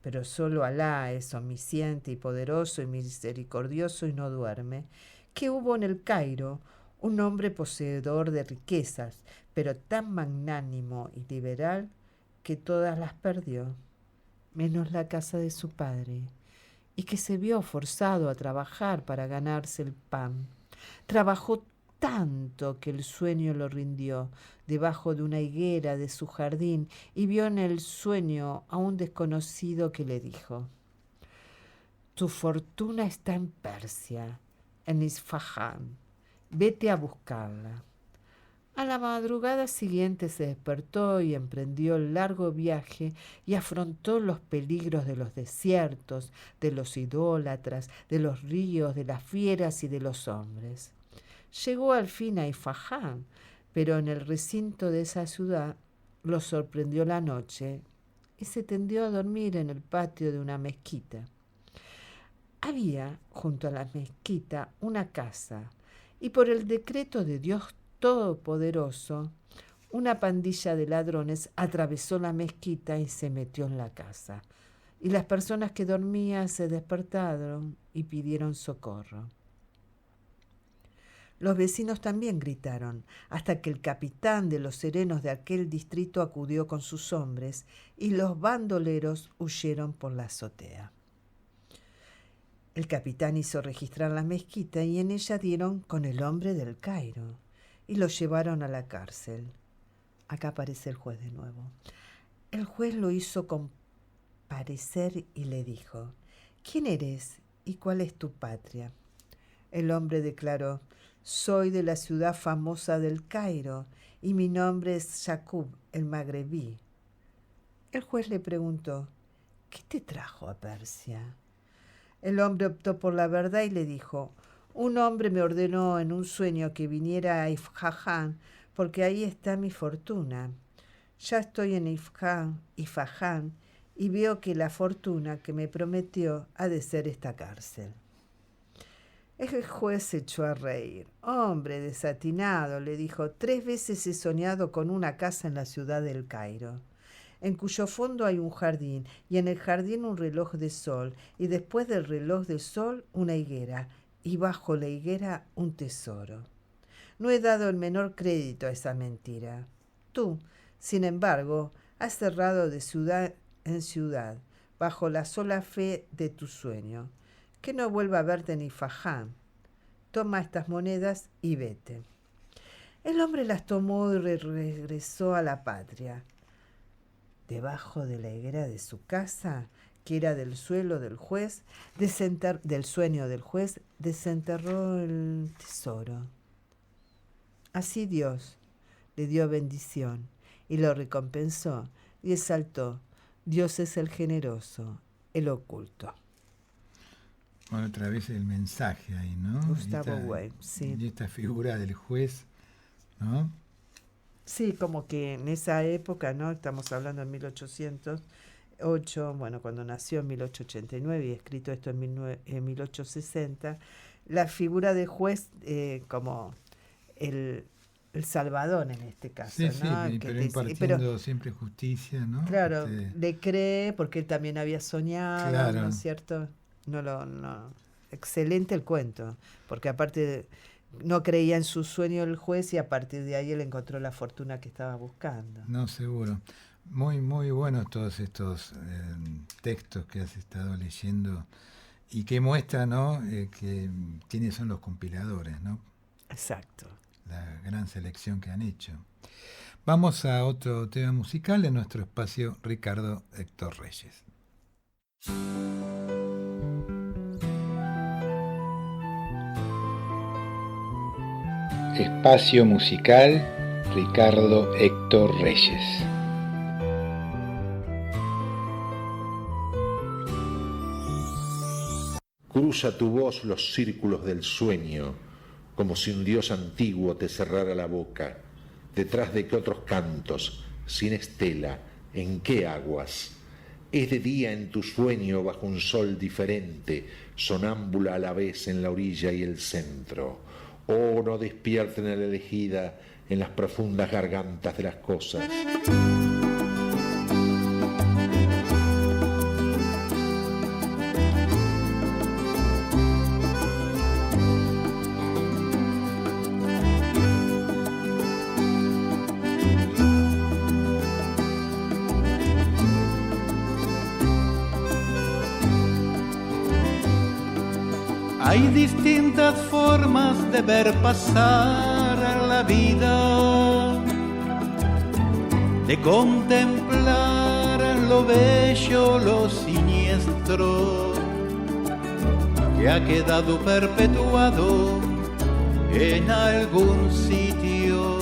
pero solo Alá es omnisciente y poderoso y misericordioso y no duerme, que hubo en el Cairo un hombre poseedor de riquezas, pero tan magnánimo y liberal que todas las perdió, menos la casa de su padre, y que se vio forzado a trabajar para ganarse el pan. Trabajó tanto que el sueño lo rindió debajo de una higuera de su jardín y vio en el sueño a un desconocido que le dijo: tu fortuna está en Persia, en Isfahán, vete a buscarla. A la madrugada siguiente se despertó y emprendió el largo viaje y afrontó los peligros de los desiertos, de los idólatras, de los ríos, de las fieras y de los hombres. Llegó al fin a Isfahán, pero en el recinto de esa ciudad lo sorprendió la noche y se tendió a dormir en el patio de una mezquita. Había junto a la mezquita una casa y por el decreto de Dios Todopoderoso, una pandilla de ladrones atravesó la mezquita y se metió en la casa. Y las personas que dormían se despertaron y pidieron socorro. Los vecinos también gritaron, hasta que el capitán de los serenos de aquel distrito acudió con sus hombres y los bandoleros huyeron por la azotea. El capitán hizo registrar la mezquita y en ella dieron con el hombre del Cairo y lo llevaron a la cárcel. Acá aparece el juez de nuevo. El juez lo hizo comparecer y le dijo: ¿quién eres y cuál es tu patria? El hombre declaró: soy de la ciudad famosa del Cairo y mi nombre es Yaqub el Magrebí. El juez le preguntó: ¿qué te trajo a Persia? El hombre optó por la verdad y le dijo: un hombre me ordenó en un sueño que viniera a Isfahán porque ahí está mi fortuna. Ya estoy en Isfahán y veo que la fortuna que me prometió ha de ser esta cárcel. El juez se echó a reír. Hombre desatinado, le dijo, 3 veces he soñado con una casa en la ciudad del Cairo, en cuyo fondo hay un jardín, y en el jardín un reloj de sol, y después del reloj de sol una higuera, y bajo la higuera un tesoro. No he dado el menor crédito a esa mentira. Tú, sin embargo, has cerrado de ciudad en ciudad, bajo la sola fe de tu sueño. Que no vuelva a verte en Isfahán. Toma estas monedas y vete. El hombre las tomó y regresó a la patria. Debajo de la higuera de su casa, que era del sueño del juez, desenterró el tesoro. Así Dios le dio bendición y lo recompensó y exaltó. Dios es el generoso, el oculto. Bueno, otra vez el mensaje ahí, ¿no? Gustavo Well, sí. Y esta figura del juez, ¿no? Sí, como que en esa época, ¿no? Estamos hablando de 1808, bueno, cuando nació en 1889 y escrito esto en 1860, la figura de juez como el salvador en este caso, sí, ¿no? Sí, pero impartiendo siempre justicia, ¿no? Claro, le cree porque él también había soñado, claro. ¿no es cierto? No. Excelente el cuento, porque aparte no creía en su sueño el juez y a partir de ahí él encontró la fortuna que estaba buscando. No, seguro. Muy, muy buenos todos estos textos que has estado leyendo y que muestran, ¿no? Quiénes son los compiladores, ¿no? Exacto. La gran selección que han hecho. Vamos a otro tema musical en nuestro espacio Ricardo Héctor Reyes. Espacio musical Ricardo Héctor Reyes. Cruza tu voz los círculos del sueño, como si un dios antiguo te cerrara la boca. ¿Detrás de qué otros cantos, sin estela, en qué aguas? Es de día en tu sueño bajo un sol diferente, sonámbula a la vez en la orilla y el centro. Oh, no despierten a la elegida en las profundas gargantas de las cosas. Hay distintas formas de ver pasar la vida, de contemplar lo bello, lo siniestro, que ha quedado perpetuado en algún sitio.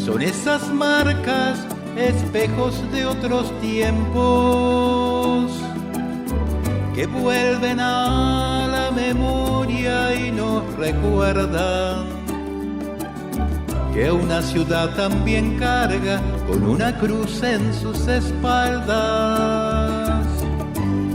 Son esas marcas, espejos de otros tiempos, que vuelven a la memoria y nos recuerdan que una ciudad también carga con una cruz en sus espaldas.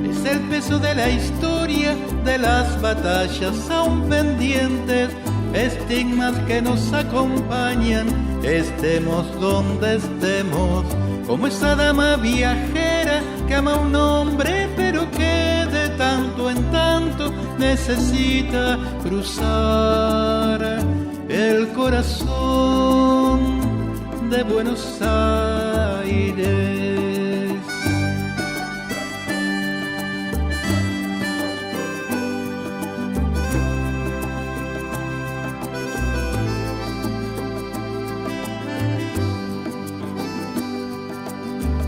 Es el peso de la historia, de las batallas aún pendientes, estigmas que nos acompañan, estemos donde estemos, como esa dama viajera que ama a un hombre pero que de tanto en tanto necesita cruzar el corazón de Buenos Aires.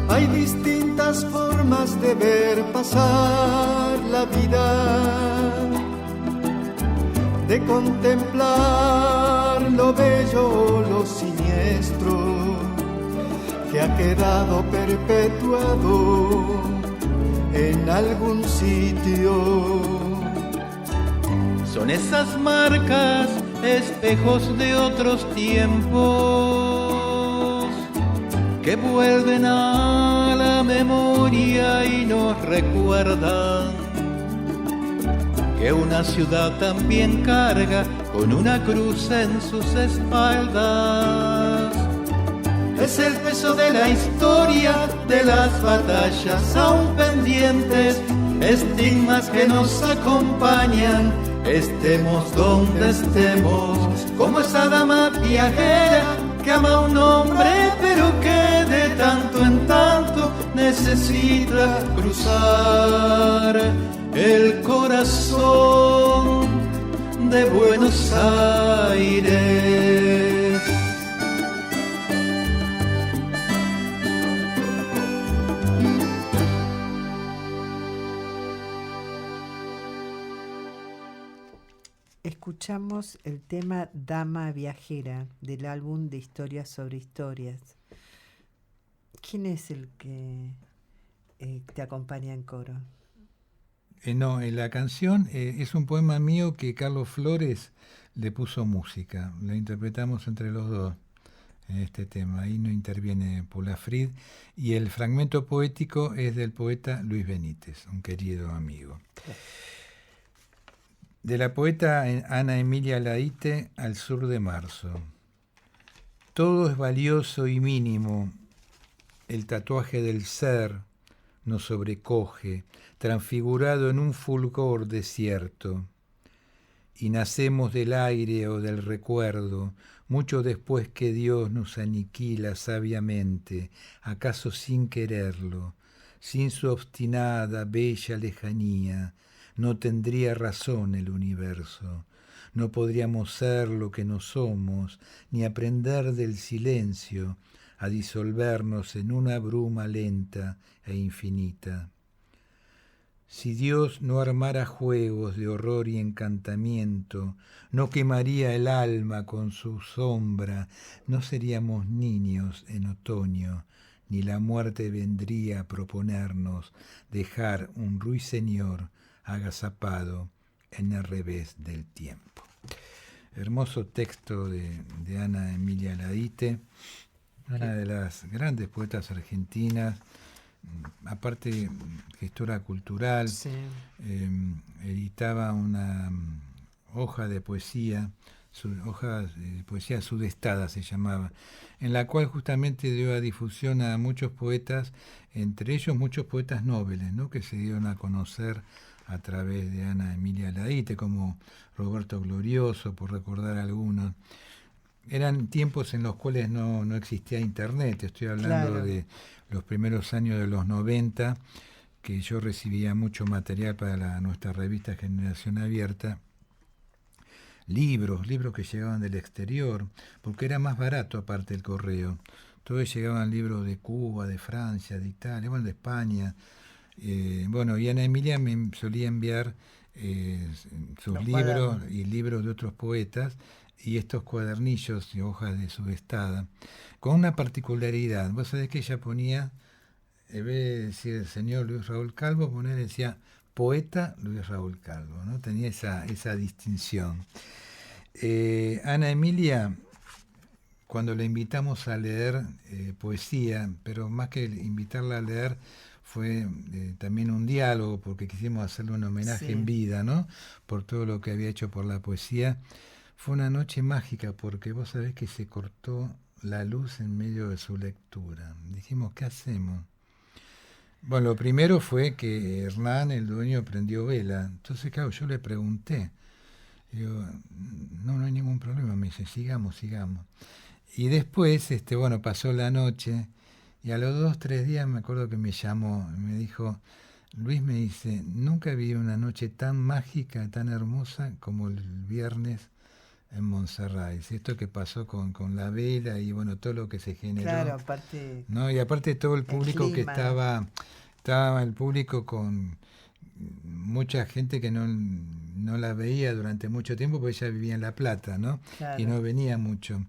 Hay distintas formas de ver pasar la vida, de contemplar lo bello, lo siniestro, que ha quedado perpetuado en algún sitio. Son esas marcas, espejos de otros tiempos, que vuelven a la memoria y nos recuerdan que una ciudad también carga con una cruz en sus espaldas. Es el peso de la historia, de las batallas aún pendientes, estigmas que nos acompañan, estemos donde estemos, como esa dama viajera que ama a un hombre pero que de tanto en tanto necesita cruzar el corazón de Buenos Aires. Escuchamos el tema Dama Viajera del álbum de Historias sobre Historias. ¿Quién es el que te acompaña en coro? No, la canción es un poema mío que Carlos Flores le puso música. Lo interpretamos entre los dos en este tema. Ahí no interviene Paula Frid. Y el fragmento poético es del poeta Luis Benítez, un querido amigo. De la poeta Ana Emilia Laíte, Al sur de marzo. Todo es valioso y mínimo. El tatuaje del ser nos sobrecoge, transfigurado en un fulgor desierto. Y nacemos del aire o del recuerdo, mucho después que Dios nos aniquila sabiamente, acaso sin quererlo, sin su obstinada, bella lejanía. No tendría razón el universo, no podríamos ser lo que no somos, ni aprender del silencio a disolvernos en una bruma lenta e infinita. Si Dios no armara juegos de horror y encantamiento, no quemaría el alma con su sombra, no seríamos niños en otoño, ni la muerte vendría a proponernos dejar un ruiseñor agazapado en el revés del tiempo. Hermoso texto de Ana Emilia Laíte, una de las grandes poetas argentinas, aparte gestora cultural, Sí. Editaba una hoja de poesía, hoja de poesía sudestada se llamaba, en la cual justamente dio a difusión a muchos poetas, entre ellos muchos poetas nobles, ¿no?, que se dieron a conocer a través de Ana Emilia Laíte, como Roberto Glorioso, por recordar algunos. Eran tiempos en los cuales no existía internet, estoy hablando Claro. de los primeros años de los 90, que yo recibía mucho material para nuestra revista Generación Abierta, libros que llegaban del exterior, porque era más barato aparte el correo. Todos llegaban libros de Cuba, de Francia, de Italia, bueno, de España. Y Ana Emilia me solía enviar sus Los libros cuadernos. y libros de otros poetas y estos cuadernillos y hojas de sudestada, con una particularidad. Vos sabés que ella ponía, en vez de decir el señor Luis Raúl Calvo, decía poeta Luis Raúl Calvo, ¿no? Tenía esa distinción. Ana Emilia, cuando la invitamos a leer poesía, pero más que invitarla a leer, fue también un diálogo, porque quisimos hacerle un homenaje Sí. en vida, ¿no?, por todo lo que había hecho por la poesía. Fue una noche mágica, porque vos sabés que se cortó la luz en medio de su lectura. Dijimos, ¿qué hacemos? Bueno, lo primero fue que Hernán, el dueño, prendió vela. Entonces, claro, yo le pregunté. Digo, no hay ningún problema. Me dice, sigamos. Y después, pasó la noche, y a los 2-3 días me acuerdo que me llamó, me dijo, Luis, me dice, nunca vi una noche tan mágica, tan hermosa como el viernes en Montserrat. Y esto que pasó con la vela y todo lo que se generó. Claro, aparte. ¿No? Y aparte todo el público que estaba el público con mucha gente que no la veía durante mucho tiempo, porque ella vivía en La Plata, ¿no? Claro. Y no venía mucho.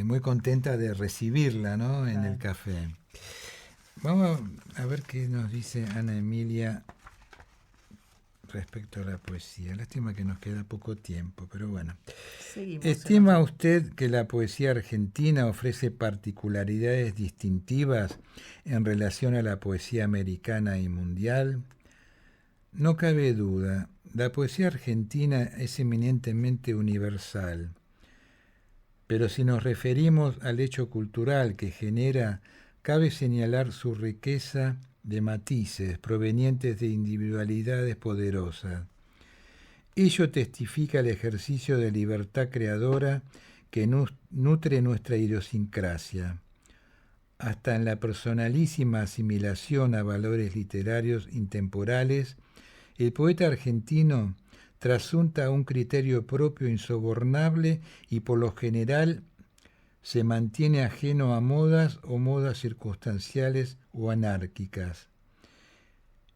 Muy contenta de recibirla, ¿no?, en el café. Vamos a ver qué nos dice Ana Emilia respecto a la poesía. Lástima que nos queda poco tiempo, pero bueno. Seguimos. ¿Estima usted que la poesía argentina ofrece particularidades distintivas en relación a la poesía americana y mundial? No cabe duda, la poesía argentina es eminentemente universal, pero si nos referimos al hecho cultural que genera, cabe señalar su riqueza de matices provenientes de individualidades poderosas. Ello testifica el ejercicio de libertad creadora que nutre nuestra idiosincrasia, hasta en la personalísima asimilación a valores literarios intemporales. El poeta argentino trasunta un criterio propio insobornable y por lo general se mantiene ajeno a modas o modas circunstanciales o anárquicas.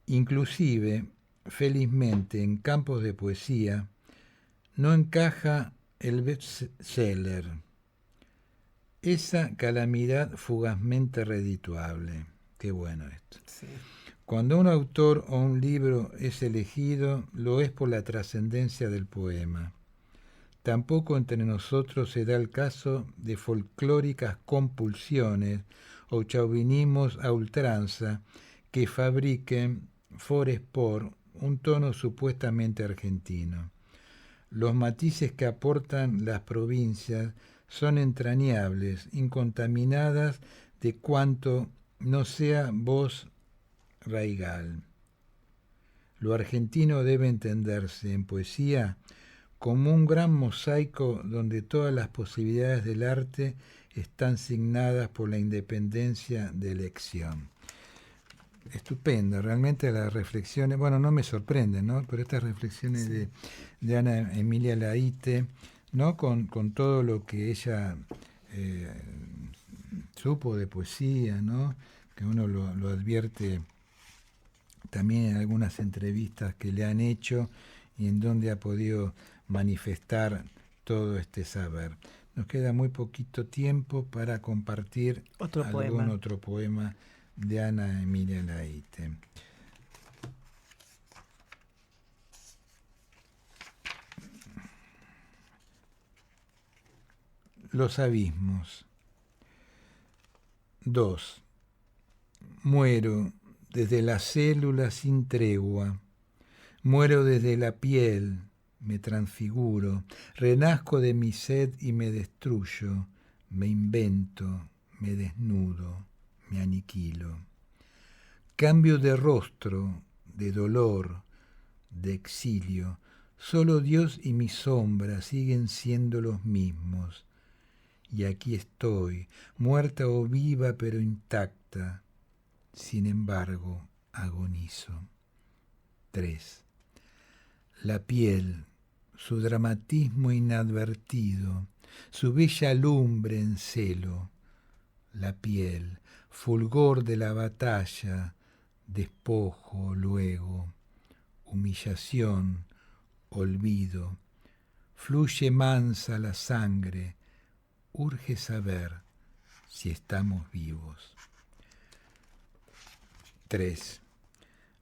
Inclusive, felizmente, en campos de poesía, no encaja el bestseller, esa calamidad fugazmente redituable. Qué bueno esto. Sí. Cuando un autor o un libro es elegido, lo es por la trascendencia del poema. Tampoco entre nosotros se da el caso de folclóricas compulsiones o chauvinismos a ultranza que fabriquen for sport un tono supuestamente argentino. Los matices que aportan las provincias son entrañables, incontaminadas de cuanto no sea voz raigal. Lo argentino debe entenderse en poesía como un gran mosaico donde todas las posibilidades del arte están signadas por la independencia de elección. Estupendo, realmente las reflexiones, no me sorprenden, ¿no?, pero estas reflexiones de Ana Emilia Laíte, ¿no?, con todo lo que ella supo de poesía, ¿no?, que uno lo advierte también en algunas entrevistas que le han hecho y en donde ha podido manifestar todo este saber. Nos queda muy poquito tiempo para compartir algún otro poema de Ana Emilia Laíte. Los abismos. 2. Muero desde las células sin tregua, muero desde la piel, me transfiguro, renazco de mi sed y me destruyo, me invento, me desnudo, me aniquilo. Cambio de rostro, de dolor, de exilio, solo Dios y mi sombra siguen siendo los mismos. Y aquí estoy, muerta o viva pero intacta, sin embargo agonizo. 3. La piel, su dramatismo inadvertido, su bella lumbre en celo. La piel, fulgor de la batalla, despojo luego, humillación, olvido. Fluye mansa la sangre, urge saber si estamos vivos. 3.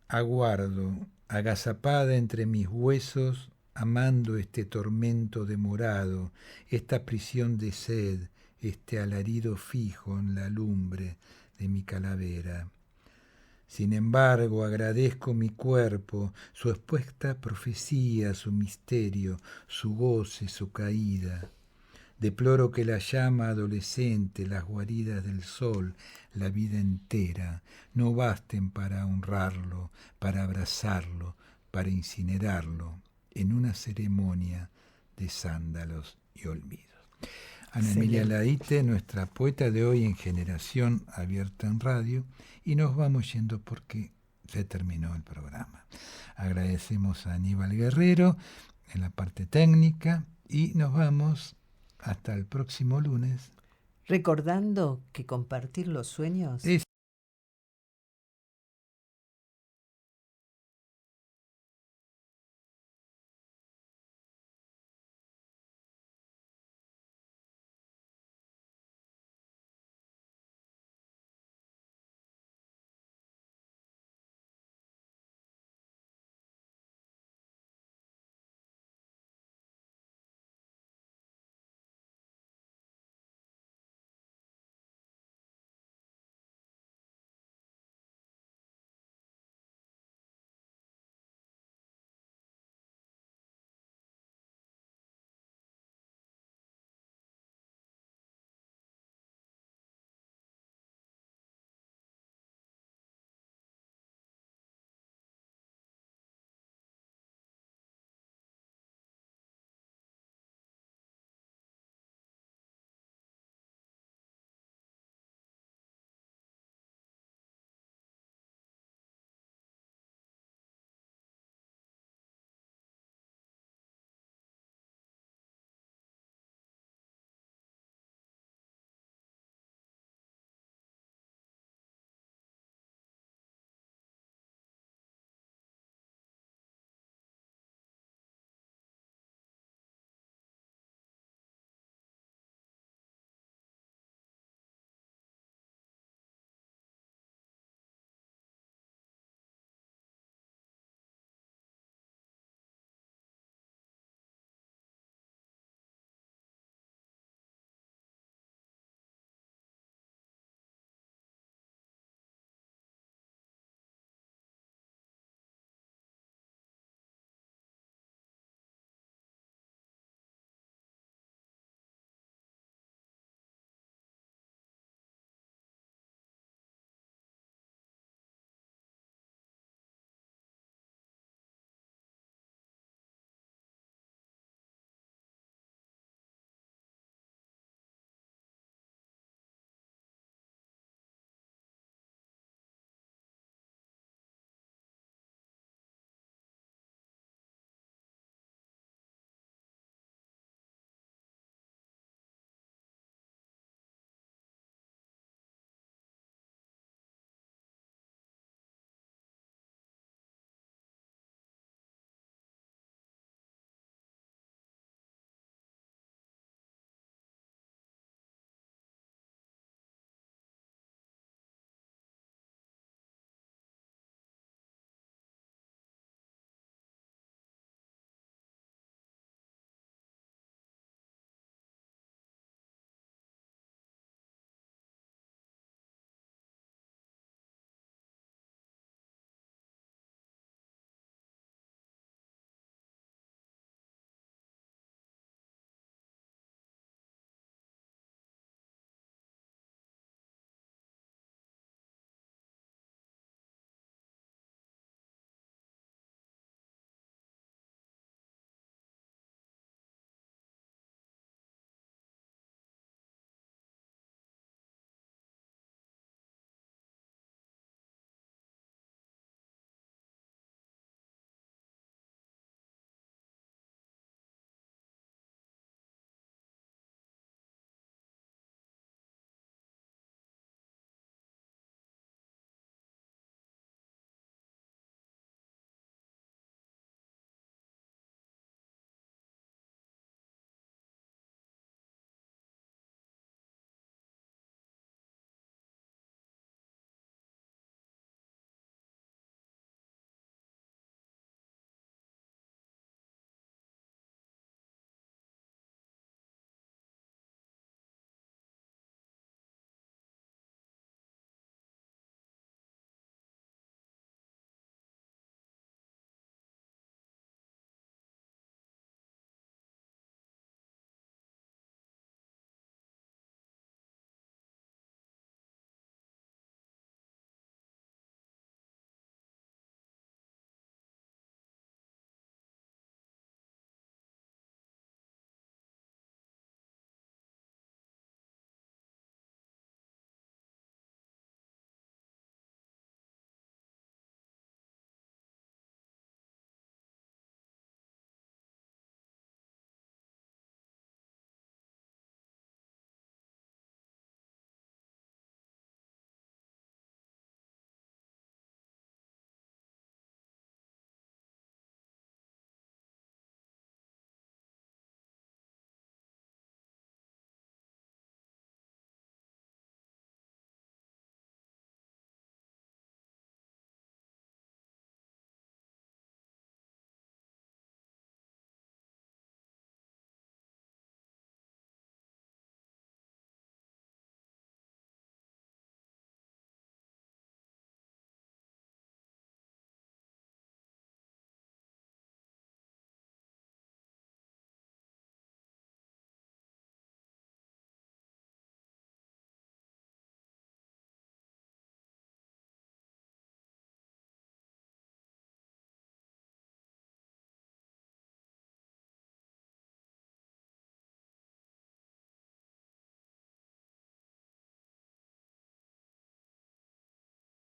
Aguardo, agazapada entre mis huesos, amando este tormento demorado, esta prisión de sed, este alarido fijo en la lumbre de mi calavera. Sin embargo, agradezco mi cuerpo, su expuesta profecía, su misterio, su goce, su caída. Deploro que la llama adolescente, las guaridas del sol, la vida entera, no basten para honrarlo, para abrazarlo, para incinerarlo en una ceremonia de sándalos y olvidos. Ana Emilia Laíte, nuestra poeta de hoy en Generación Abierta en Radio, y nos vamos yendo porque se terminó el programa. Agradecemos a Aníbal Guerrero en la parte técnica y nos vamos hasta el próximo lunes. Recordando que compartir los sueños